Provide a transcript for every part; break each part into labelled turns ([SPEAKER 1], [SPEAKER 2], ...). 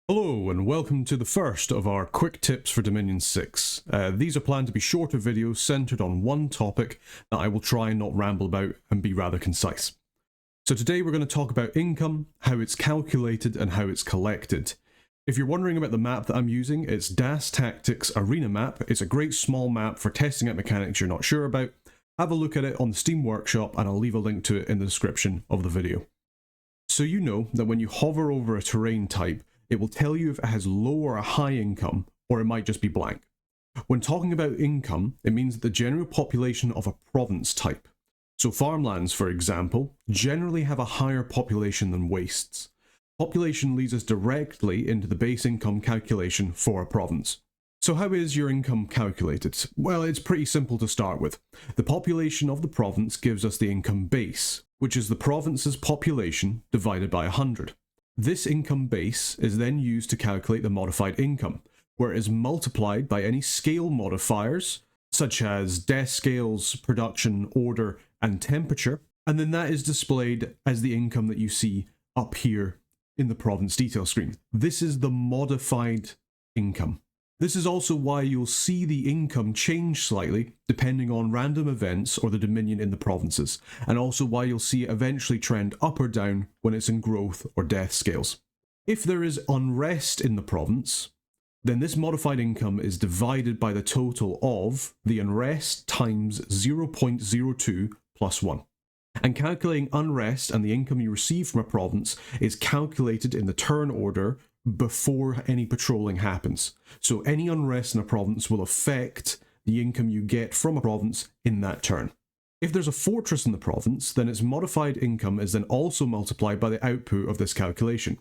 [SPEAKER 1] Hello and welcome to the first of our quick tips for Dominons 6. These are planned to be shorter videos centered on one topic that I will try and not ramble about and be rather concise. So today we're going to talk about income, how it's calculated and how it's collected. If you're wondering about the map that I'm using, it's Das Tactics Arena Map. It's a great small map for testing out mechanics you're not sure about. Have a look at it on the Steam Workshop and I'll leave a link to it in the description of the video. So you know that when you hover over a terrain type, it will tell you if it has low or a high income, or it might just be blank. When talking about income, it means the general population of a province type. So farmlands, for example, generally have a higher population than wastes. Population leads us directly into the base income calculation for a province. So how is your income calculated? Well, it's pretty simple to start with. The population of the province gives us the income base, which is the province's population divided by 100. This income base is then used to calculate the modified income, where it is multiplied by any scale modifiers, such as death scales, production, order, and temperature, and then that is displayed as the income that you see up here in the province detail screen. This is the modified income. This is also why you'll see the income change slightly depending on random events or the dominion in the provinces, and also why you'll see it eventually trend up or down when it's in growth or death scales. If there is unrest in the province, then this modified income is divided by the total of the unrest times 0.02 plus 1. And calculating unrest and the income you receive from a province is calculated in the turn order before any patrolling happens. So any unrest in a province will affect the income you get from a province in that turn. If there's a fortress in the province, then its modified income is then also multiplied by the output of this calculation,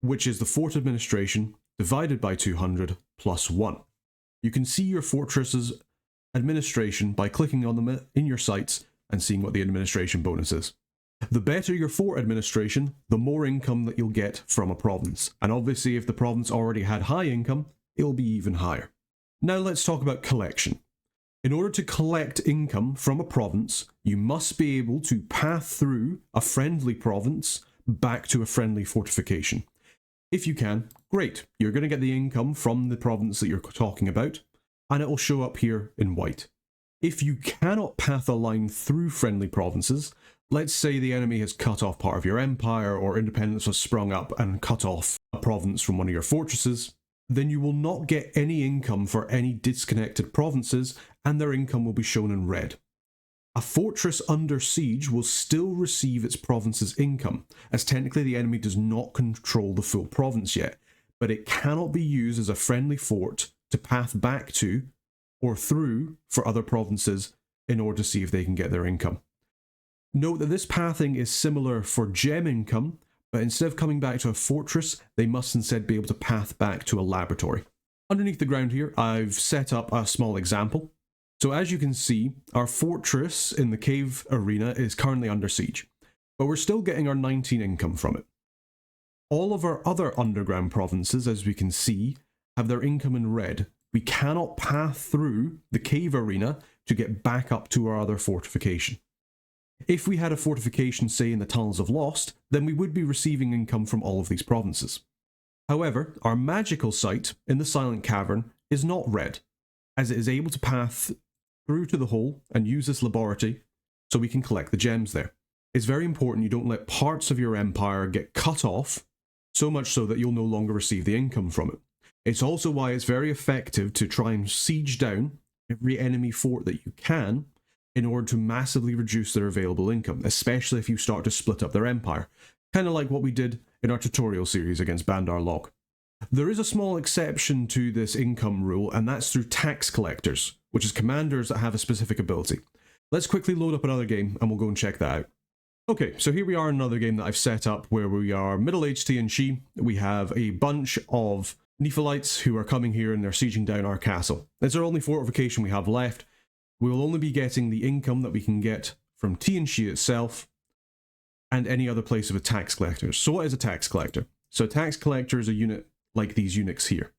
[SPEAKER 1] which is the fort administration divided by 200 plus 1. You can see your fortress's administration by clicking on them in your sites and seeing what the administration bonus is. The better your fort administration, the more income that you'll get from a province. And obviously if the province already had high income, it'll be even higher. Now let's talk about collection. In order to collect income from a province, you must be able to path through a friendly province back to a friendly fortification. If you can, great. You're going to get the income from the province that you're talking about, and it will show up here in white. If you cannot path a line through friendly provinces, let's say the enemy has cut off part of your empire or independence has sprung up and cut off a province from one of your fortresses, then you will not get any income for any disconnected provinces and their income will be shown in red. A fortress under siege will still receive its province's income, as technically the enemy does not control the full province yet, but it cannot be used as a friendly fort to path back to or through for other provinces in order to see if they can get their income. Note that this pathing is similar for gem income, but instead of coming back to a fortress, they must instead be able to path back to a laboratory. Underneath the ground here, I've set up a small example. So as you can see, our fortress in the cave arena is currently under siege, but we're still getting our 19 income from it. All of our other underground provinces, as we can see, have their income in red. We cannot path through the cave arena to get back up to our other fortification. If we had a fortification, say in the Tunnels of Lost, then we would be receiving income from all of these provinces. However, our magical site in the Silent Cavern is not red, as it is able to path through to the hole and use this laboratory so we can collect the gems there. It's very important you don't let parts of your empire get cut off, so much so that you'll no longer receive the income from it. It's also why it's very effective to try and siege down every enemy fort that you can in order to massively reduce their available income, especially if you start to split up their empire, kind of like what we did in our tutorial series against Bandar Log. There is a small exception to this income rule, and that's through tax collectors, which is commanders that have a specific ability. Let's quickly load up another game and we'll go and check that out. Okay, so here we are in another game that I've set up where we are middle-aged TNC. We have a bunch of Nephilites who are coming here and they're sieging down our castle. It's our only fortification we have left. We will only be getting the income that we can get from TNC itself and any other place of a tax collector. So what is a tax collector? So a tax collector is a unit like these eunuchs here.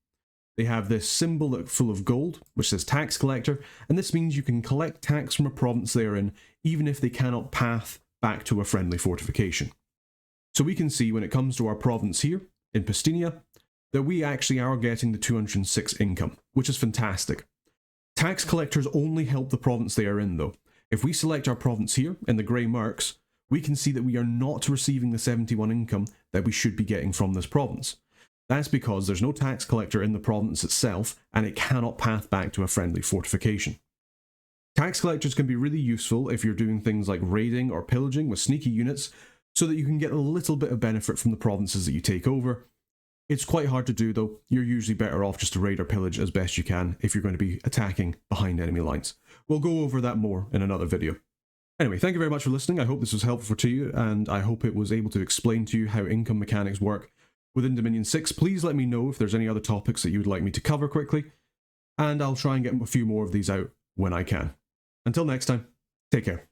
[SPEAKER 1] They have this symbol full of gold, which says tax collector, and this means you can collect tax from a province they are in, even if they cannot path back to a friendly fortification. So we can see when it comes to our province here in Pastinia, that we actually are getting the 206 income, which is fantastic. Tax collectors only help the province they are in though. If we select our province here, in the grey marks, we can see that we are not receiving the 71 income that we should be getting from this province. That's because there's no tax collector in the province itself, and it cannot path back to a friendly fortification. Tax collectors can be really useful if you're doing things like raiding or pillaging with sneaky units, so that you can get a little bit of benefit from the provinces that you take over. It's quite hard to do though. You're usually better off just to raid or pillage as best you can if you're going to be attacking behind enemy lines. We'll go over that more in another video. Anyway, thank you very much for listening. I hope this was helpful to you, and I hope it was able to explain to you how income mechanics work within Dominion 6. Please let me know if there's any other topics that you would like me to cover quickly, and I'll try and get a few more of these out when I can. Until next time, take care.